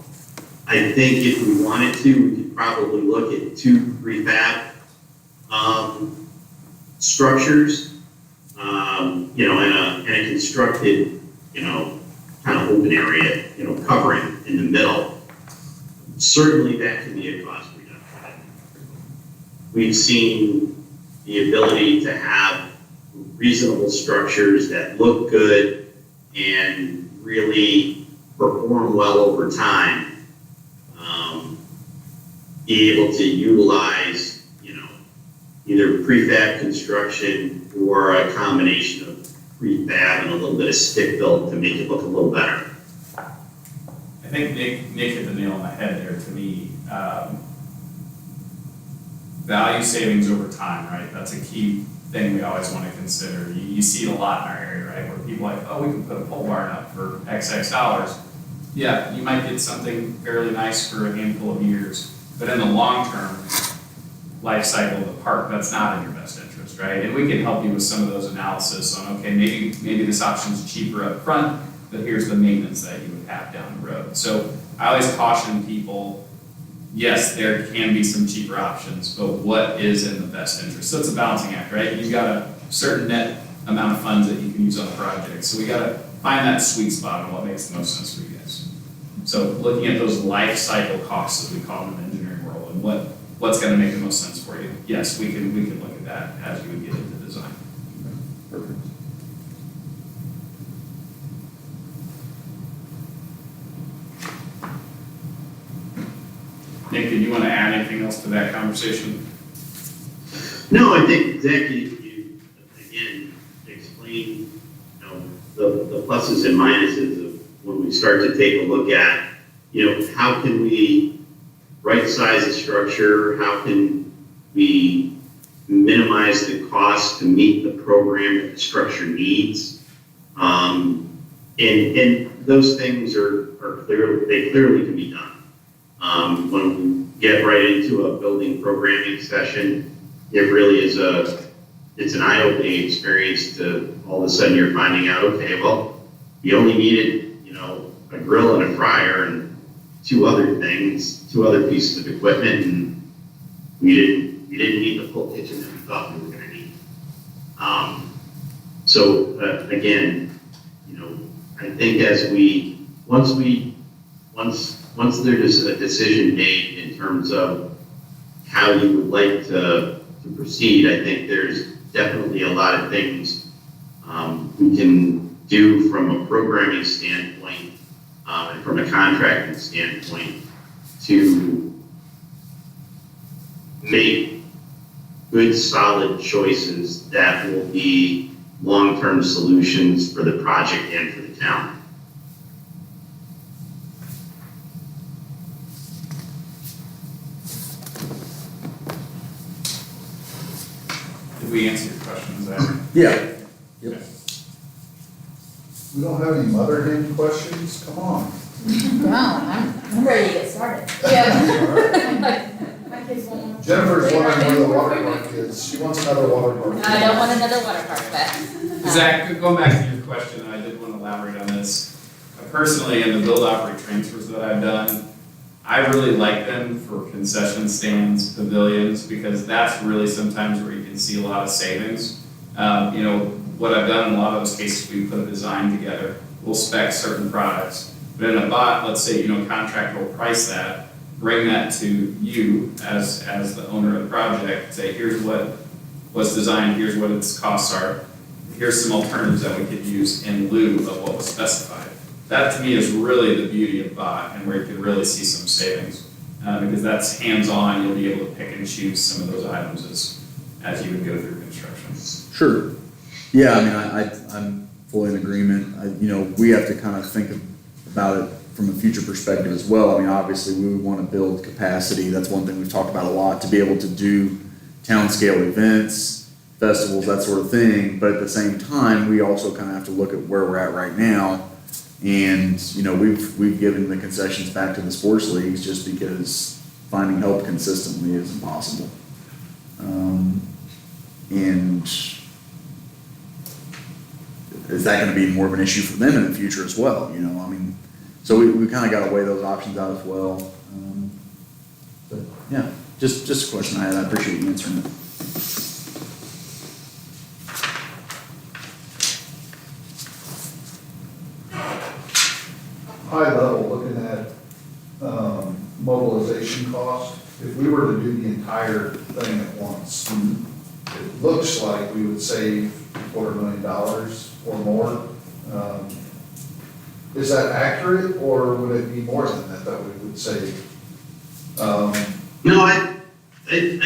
S1: I think if we wanted to, we could probably look at 2 prefab structures, in a constructed, kind of open area, covering in the middle. Certainly that can be a cost reduction. We've seen the ability to have reasonable structures that look good and really perform well over time. Be able to utilize, either prefab construction or a combination of prefab and a little bit of stick built to make it look a little better.
S4: I think Nick hit the nail on the head there to me. Value savings over time, right? That's a key thing we always want to consider. You see it a lot in our area, right? Where people are like, oh, we can put a pole barn up for XX dollars. Yeah, you might get something fairly nice for a handful of years, but in the long term life cycle of the park, that's not in your best interest, right? And we can help you with some of those analysis on, okay, maybe this option's cheaper up front, but here's the maintenance that you would have down the road. So I always caution people, yes, there can be some cheaper options, but what is in the best interest? So it's a balancing act, right? You've got a certain net amount of funds that you can use on the project. So we gotta find that sweet spot on what makes the most sense for you guys. So looking at those life cycle costs, as we call them in the engineering world, and what's gonna make the most sense for you. Yes, we can look at that as you would get into design.
S3: Perfect.
S4: Nick, did you want to add anything else to that conversation?
S1: No, I think Zach, you again explained, the pluses and minuses of when we start to take a look at, how can we right size the structure? How can we minimize the cost to meet the program that the structure needs? And those things are clearly can be done. When we get right into a building programming session, it really is it's an eye-opening experience to all of a sudden you're finding out, okay, well, you only needed, a grill and a fryer and two other pieces of equipment, and we didn't need the full kitchen that we thought we were gonna need. So again, I think once there is a decision made in terms of how you would like to proceed, I think there's definitely a lot of things we can do from a programming standpoint and from a contracting standpoint to make good, solid choices that will be long-term solutions for the project and for the town.
S4: Did we answer your questions there?
S3: Yeah. Yep.
S2: We don't have any mother hen questions, come on.
S5: No, I'm ready to get started. My kids won't.
S2: Jennifer's wondering where the water park is, she wants another water park.
S5: I don't want another water park, but.
S4: Zach, going back to your question, I did want to elaborate on this. Personally, in the build operate transfers that I've done, I really like them for concession stands, pavilions, because that's really sometimes where you can see a lot of savings. What I've done in a lot of those cases, we put a design together, we'll spec certain products, but in a bot, let's say, contractor will price that, bring that to you as the owner of the project, say, here's what's designed, here's what its costs are, here's some alternatives that we could use in lieu of what was specified. That to me is really the beauty of bot and where you can really see some savings, because that's hands-on, you'll be able to pick and choose some of those items as you would go through construction.
S3: Sure. Yeah, I'm fully in agreement. We have to kind of think about it from a future perspective as well. Obviously we would want to build capacity. That's one thing we've talked about a lot, to be able to do town scale events, festivals, that sort of thing. But at the same time, we also kind of have to look at where we're at right now. And, we've given the concessions back to the sports leagues just because finding help consistently is impossible. And is that going to be more of an issue for them in the future as well? So we kind of got to weigh those options out as well. But yeah, just a question I had. I appreciate you answering it.
S2: High level, looking at mobilization cost, if we were to do the entire thing at once, it looks like we would save $250,000 or more. Is that accurate, or would it be more than that we would save?
S1: No, I think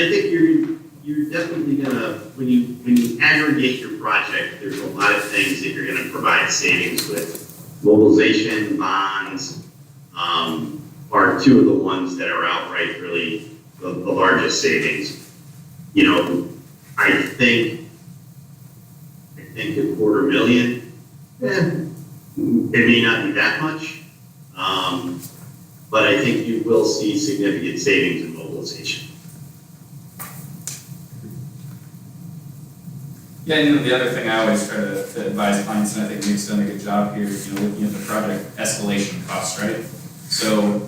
S1: you're definitely gonna, when you aggregate your project, there's a lot of things that you're gonna provide savings with. Mobilization, bonds, are two of the ones that are outright really the largest savings. You know, I think $250,000, it may not be that much, but I think you will see significant savings in mobilization.
S4: Yeah, and the other thing I always try to advise clients, and I think Nick's done a good job here, is, looking at the project escalation costs, right? So,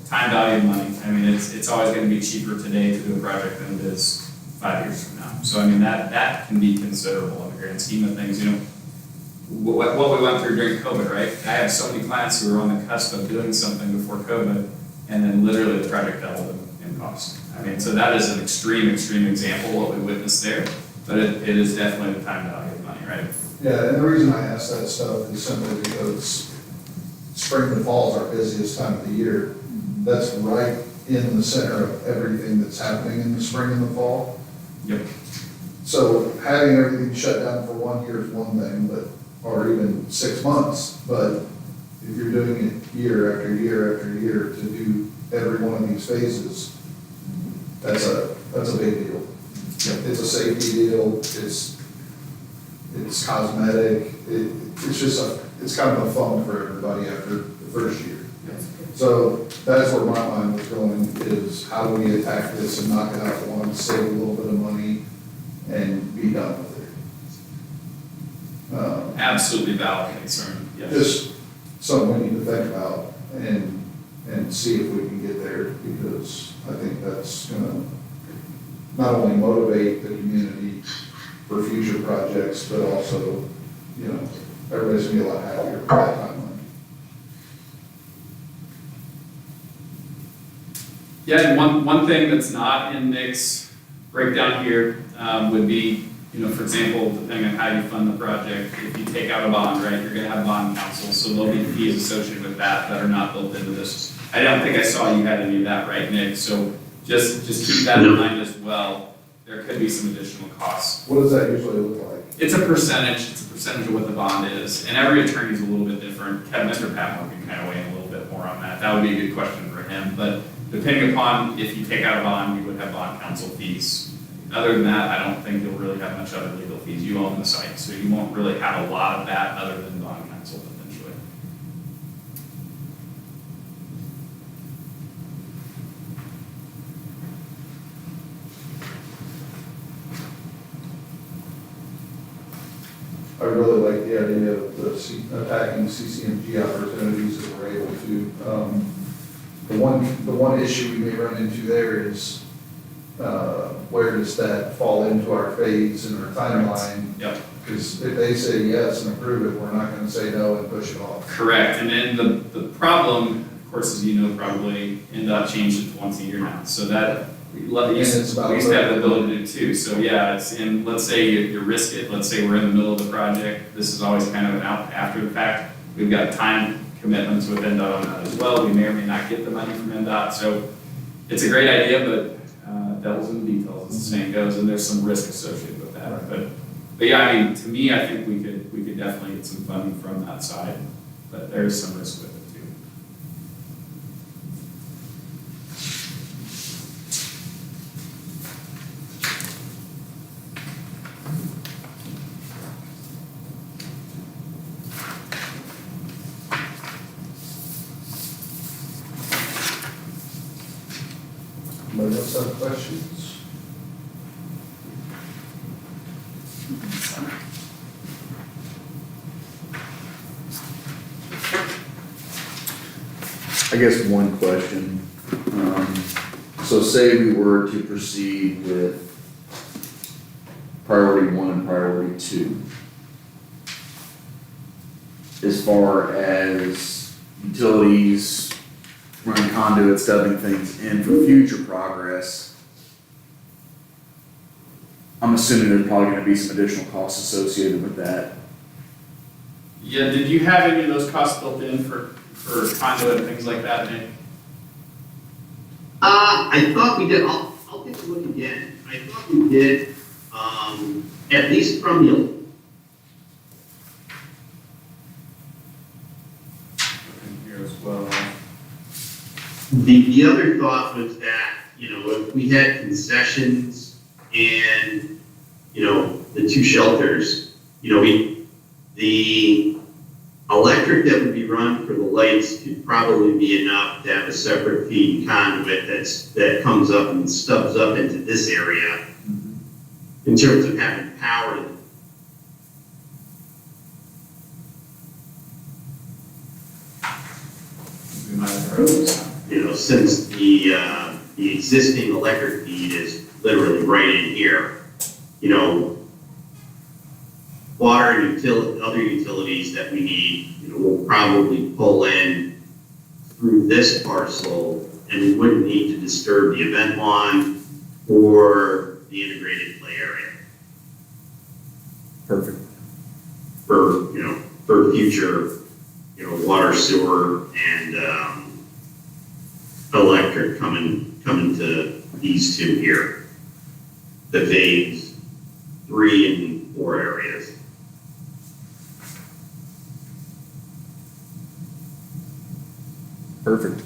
S4: time value of money. I mean, it's always gonna be cheaper today to do a project than it is 5 years from now. So, I mean, that can be considerable in the grand scheme of things, What we went through during COVID, right? I have so many clients who were on the cusp of doing something before COVID, and then literally the project doubled in cost. I mean, so that is an extreme example of what we witnessed there. But it is definitely the time value of money, right?
S2: Yeah, and the reason I ask that stuff is simply because spring and fall is our busiest time of the year. That's right in the center of everything that's happening in the spring and the fall.
S4: Yep.
S2: So having everything shut down for 1 year is one thing, or even 6 months, but if you're doing it year after year after year to do every one of these phases, that's a big deal. It's a safety deal, it's cosmetic, it's kind of a fun for everybody after the first year. So that's where my mind was going, is how do we attack this and knock it out at once, save a little bit of money, and be done with it.
S4: Absolutely valid concern, yes.
S2: Just something we need to think about and see if we can get there, because I think that's gonna not only motivate the community for future projects, but also, everybody's gonna be a lot happier with that timeline.
S4: Yeah, and one thing that's not in Nick's breakdown here would be, for example, depending on how you fund the project, if you take out a bond, right, you're gonna have bond counsel, so there'll be fees associated with that are not built into this. I don't think I saw you had any of that, right, Nick? So just keep that in mind as well. There could be some additional costs.
S2: What does that usually look like?
S4: It's a percentage of what the bond is, and every attorney is a little bit different. Mr. Patmore can kind of weigh in a little bit more on that. That would be a good question for him, but depending upon if you take out a bond, you would have bond counsel fees. Other than that, I don't think you'll really have much other legal fees. You own the site, so you won't really have a lot of that other than bond counsel potentially.
S2: I really like the idea of attacking CCMG opportunities that we're able to. The one issue we may run into there is, where does that fall into our phase and our timeline?
S4: Yep.
S2: Because if they say yes and approve it, we're not gonna say no and push it off.
S4: Correct, and then the problem, of course, as you know, probably NDOT changed it to once a year now, so that we used to have the ability to do too. So yeah, it's in, let's say you risk it, let's say we're in the middle of the project, this is always kind of an out after the fact. We've got time commitments with NDOT on that as well, we may or may not get the money from NDOT, so it's a great idea, but devil's in the details, as the saying goes, and there's some risk associated with that. But yeah, I mean, to me, I think we could definitely get some funding from that side, but there's some risk with it too.
S2: Anybody else have questions?
S3: I guess one question. So say we were to proceed with priority 1 and priority 2. As far as utilities, running conduits, stubbing things in for future progress, I'm assuming there's probably gonna be some additional costs associated with that.
S4: Yeah, did you have any of those costs built in for conduit and things like that, Nick?
S1: I thought we did. I'll take a look again. I thought we did, at least from the,
S4: Here as well.
S1: the other thought was that, if we had concessions and, the two shelters, the electric that would be run for the lights could probably be enough to have a separate feed and conduit that comes up and stubs up into this area in terms of having power to
S4: We might have heard this.
S1: since the existing electric feed is literally right in here, water and other utilities that we need, we'll probably pull in through this parcel, and we wouldn't need to disturb the event lawn or the integrated play area
S3: Perfect.
S1: for future, water, sewer, and electric coming to these two here, the phase 3 and 4 areas.
S3: Perfect.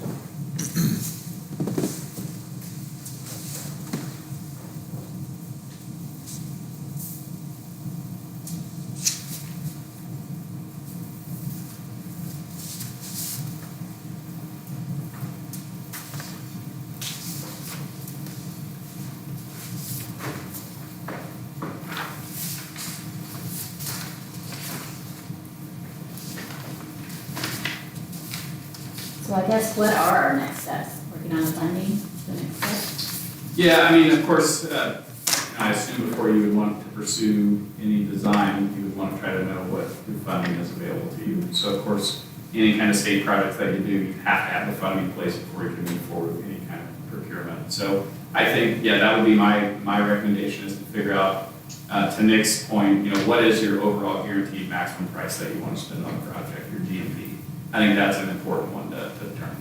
S5: So I guess what are our next steps? Working on the funding, the next step?
S4: Yeah, I mean, of course, I assume before you would want to pursue any design, you would want to try to know what your funding is available to you. So of course, any kind of state projects that you do, you have to have the funding in place before you can move forward with any kind of procurement. So I think, yeah, that would be my recommendation, is to figure out, to Nick's point, what is your overall guaranteed maximum price that you want to spend on the project, your GMP? I think that's an important one to determine.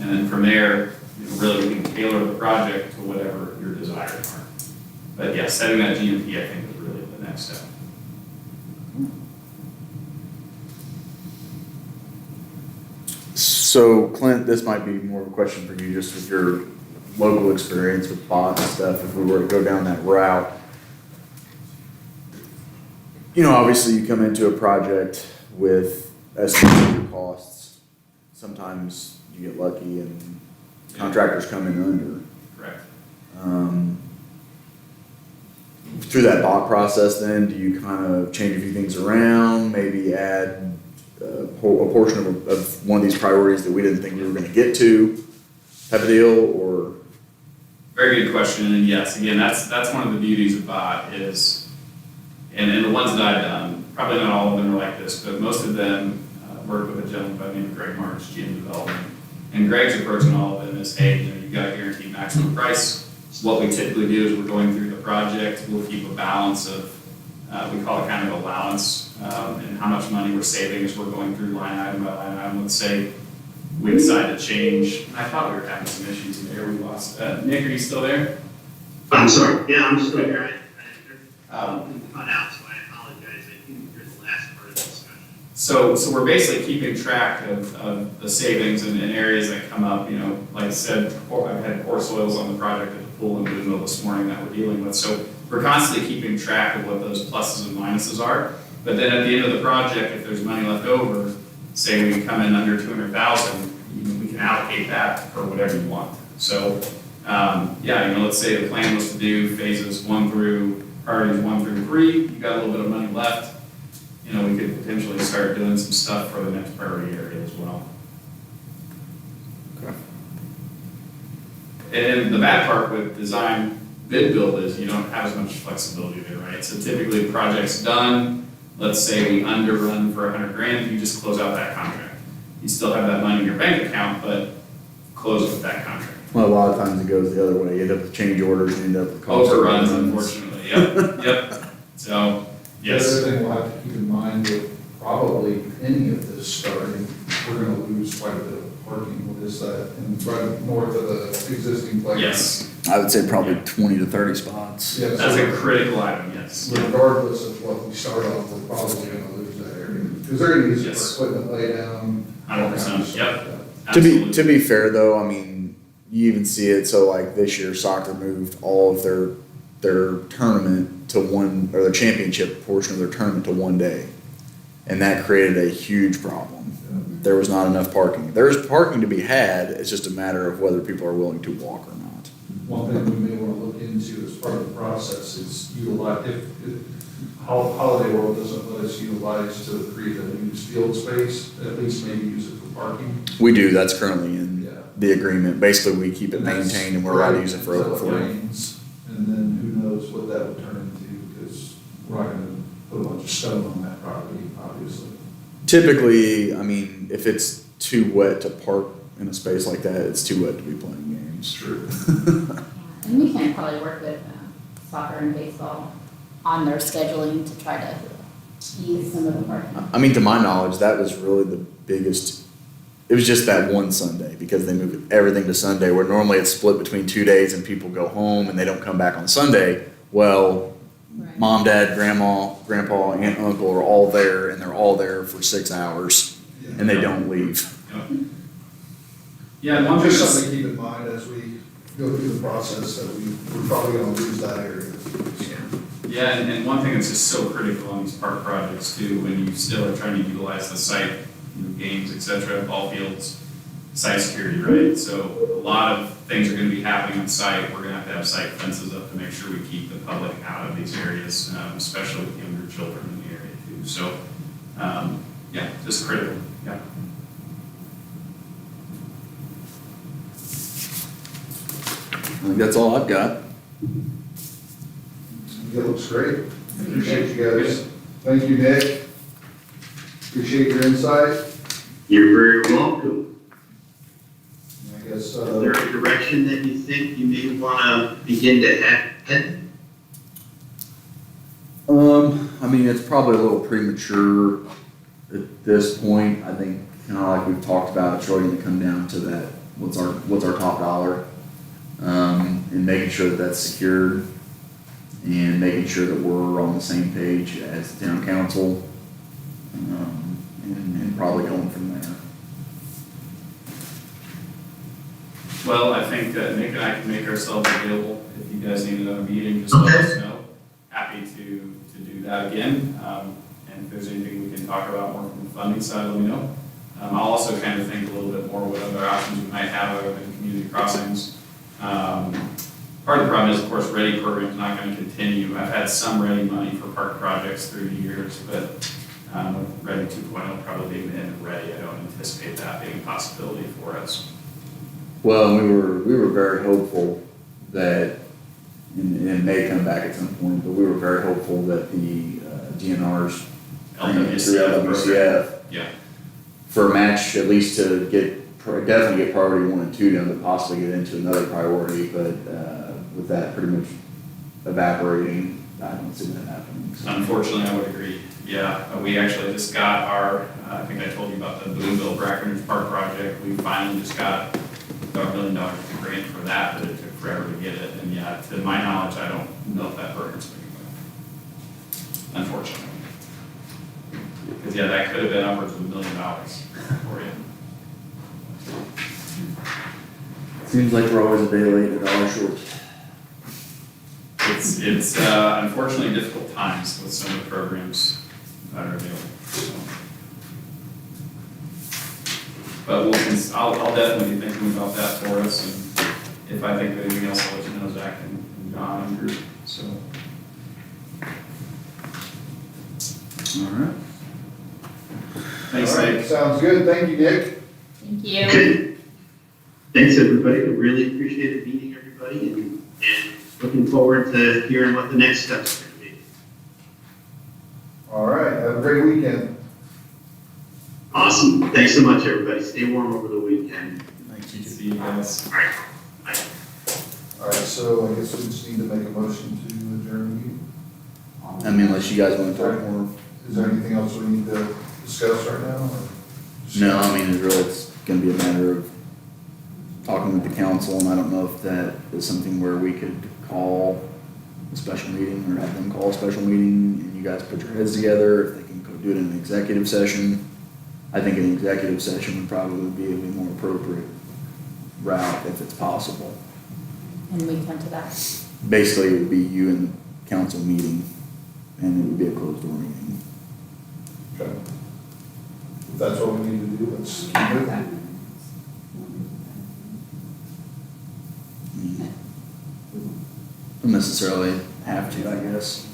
S4: And then from there, really we can tailor the project to whatever your desires are. But yeah, setting that GMP, I think, is really the next step.
S3: So Clint, this might be more of a question for you, just with your local experience with bots and stuff, if we were to go down that route. Obviously you come into a project with estimated costs. Sometimes you get lucky and contractors come in under.
S4: Correct.
S3: Through that bot process then, do you kind of change a few things around, maybe add a portion of one of these priorities that we didn't think we were gonna get to, type of deal, or?
S4: Very good question, and yes, again, that's one of the beauties of bot is, and the ones that I've done, probably not all of them are like this, but most of them work with a gentleman by the name of Greg March, GM Development. And Greg's approach on all of them is, hey, you've got a guaranteed maximum price. What we typically do is we're going through the project, we'll keep a balance of, we call it kind of allowance, and how much money we're saving as we're going through line item by line item. Let's say we decide to change, I thought we were having some issues in there, we lost, Nick, are you still there?
S1: I'm sorry, yeah, I'm still here. I
S4: Um,
S1: cut out, so I apologize. I didn't hear the last part of the discussion.
S4: So we're basically keeping track of the savings and areas that come up, like I said, I've had poor soils on the project at the pool in Boonville this morning that we're dealing with. So we're constantly keeping track of what those pluses and minuses are. But then at the end of the project, if there's money left over, say we come in under 200,000, we can allocate that for whatever you want. So, let's say the plan was to do priorities 1 through 3, you got a little bit of money left, we could potentially start doing some stuff for the next priority area as well.
S3: Okay.
S4: And the bad part with design bid build is you don't have as much flexibility there, right? So typically the project's done, let's say we underrun for $100,000, you just close out that contract. You still have that money in your bank account, but close with that contract.
S3: Well, a lot of times it goes the other way, you end up with change orders, you end up with cost
S4: Overruns,
S3: overruns.
S4: unfortunately, yep. So, yes.
S2: The other thing we'll have to keep in mind with probably any of this starting, we're gonna lose quite a bit of parking. What is that? And right north of the existing playground.
S4: Yes,
S3: I would say probably 20 to 30 spots.
S2: Yeah,
S4: That's a
S2: so
S4: critical item, yes.
S2: regardless of what we start off, we're probably gonna lose that area. Because they're gonna use it
S4: Yes.
S2: for equipment lay down. all
S4: 100%,
S2: kinds of stuff.
S4: yep.
S3: To
S4: Absolutely.
S3: be fair though, I mean, you even see it, so like this year soccer moved all of their tournament to one, or their championship portion of their tournament to one day. And that created a huge problem. There was not enough parking. There's parking to be had, it's just a matter of whether people are willing to walk or not.
S2: One thing we may want to look into as part of the process is utilize, if Holiday World doesn't let us utilize to create a used field space, at least maybe use it for parking.
S3: We do, that's currently in
S2: Yeah.
S3: the agreement. Basically, we keep it maintained and we're allowed to use it for
S2: Until
S3: overflow.
S2: rains, and then who knows what that would turn into, because we're not gonna put a bunch of stone on that property, obviously.
S3: Typically, I mean, if it's too wet to park in a space like that, it's too wet to be playing games.
S2: True.
S5: And we can probably work with soccer and baseball on their scheduling to try to ease some of the parking.
S3: I mean, to my knowledge, that was really the biggest, it was just that one Sunday because they moved everything to Sunday where normally it's split between 2 days and people go home and they don't come back on Sunday. Well,
S5: Right.
S3: mom, dad, grandma, grandpa, aunt, uncle are all there and they're all there for 6 hours and they don't leave.
S4: Yeah, and one thing
S2: Just
S4: that's,
S2: something to keep in mind as we go through the process, that we're probably gonna lose that area.
S4: yeah, and one thing that's just so critical on these park projects too, when you still are trying to utilize the site, games, et cetera, ball fields, site security, right? So a lot of things are gonna be happening on site. We're gonna have site fences up to make sure we keep the public out of these areas, especially with younger children in the area too. So, yeah, just critical, yeah.
S3: I think that's all I've got.
S2: It looks great. Appreciate you guys. Thank you, Nick. Appreciate your insight.
S1: You're very welcome.
S2: I guess,
S1: Is there a direction that you think you may want to begin to head?
S3: I mean, it's probably a little premature at this point. I think, kind of like we've talked about, it's really gonna come down to that, what's our top dollar? And making sure that that's secured and making sure that we're on the same page as the town council. And probably going from there.
S4: Well, I think that Nick and I can make ourselves available if you guys need another meeting, just let us know. Happy to do that again. And if there's anything we can talk about more from the funding side, let me know. I'll also kind of think a little bit more what other options we might have other than community crossings. Part of the problem is, of course, READY program's not going to continue. I've had some READY money for park projects through the years, but with READY 2.0 probably being the end of READY, I don't anticipate that being a possibility for us.
S3: Well, we were very hopeful that, and it may come back at some point, but we were very hopeful that the DNR's through LWCF
S4: Yeah.
S3: for a match, at least to definitely get priority 1 and 2 done, to possibly get into another priority, but with that pretty much evaporating, I don't see that happening. So.
S4: Unfortunately, I would agree. Yeah, we actually just got our, I think I told you about the Boonville Brackenridge Park project. We finally just got $1 million grant for that, but it took forever to get it. And yeah, to my knowledge, I don't know if that program's going to go. Unfortunately. Because yeah, that could have been upwards of $1 million for you.
S3: Seems like we're always a day late and a dollar short.
S4: It's unfortunately difficult times with some of the programs that are available. So. But I'll definitely be thinking about that for us, and if I think of anything else, I'll let you know, Zach and John and Drew. So.
S3: All right.
S4: Thanks,
S2: All right,
S4: Nick.
S2: sounds good. Thank you, Nick.
S5: Thank you.
S1: Good. Thanks, everybody. We really appreciated meeting everybody and looking forward to hearing what the next steps are going to be.
S2: All right, have a great weekend.
S1: Awesome. Thanks so much, everybody. Stay warm over the weekend.
S3: Thank you.
S4: See you guys.
S1: All right. Bye.
S2: All right, so I guess we just need to make a motion to adjourn the meeting.
S3: I mean, unless you guys want to talk more.
S2: Is there anything else we need to discuss right now? Or just-
S3: No, I mean, it's going to be a matter of talking with the council, and I don't know if that is something where we could call a special meeting or have them call a special meeting and you guys put your heads together, if they can go do it in an executive session. I think an executive session would probably be a more appropriate route if it's possible.
S5: And we come to that.
S3: Basically, it would be you and the council meeting, and it would be a closed door meeting.
S2: Okay. If that's what we need to do, let's keep it.
S3: Don't necessarily have to, I guess.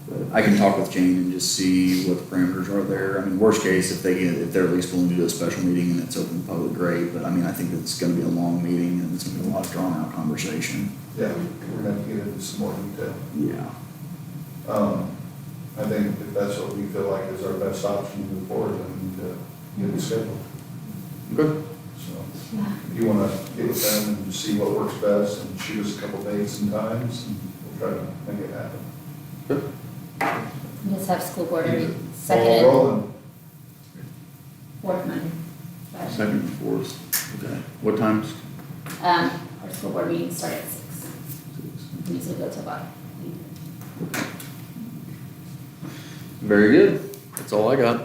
S3: But I can talk with Jane and just see what the parameters are there. I mean, worst case, if they're at least willing to do a special meeting and it's open to the public, great. But I mean, I think it's gonna be a long meeting and it's gonna be a lot of drawn out conversation.
S2: Yeah, we're gonna have to get into some more detail.
S3: Yeah.
S2: I think if that's what we feel like is our best option to move forward, then we need to get it scheduled.
S3: Good.
S2: So,
S5: Yeah.
S2: if you wanna get with them and see what works best and shoot us a couple dates and times, and we'll try to make it happen.
S3: Good.
S5: We just have school board every
S2: Ball
S5: second and
S2: rolling.
S5: fourth Monday.
S3: Second and fourth. Okay. What times?
S5: Our school board meetings start at 6. We usually go till about 8.
S3: Very good. That's all I got.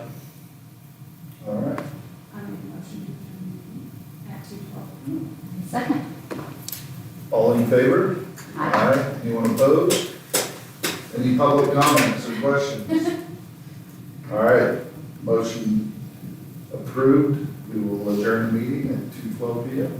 S2: All right.
S6: I make a motion to at 2:12.
S5: Second.
S2: All in favor?
S5: Aye.
S2: Anyone opposed? Any public comments or questions? All right, motion approved. We will adjourn the meeting at 2:12 p.m.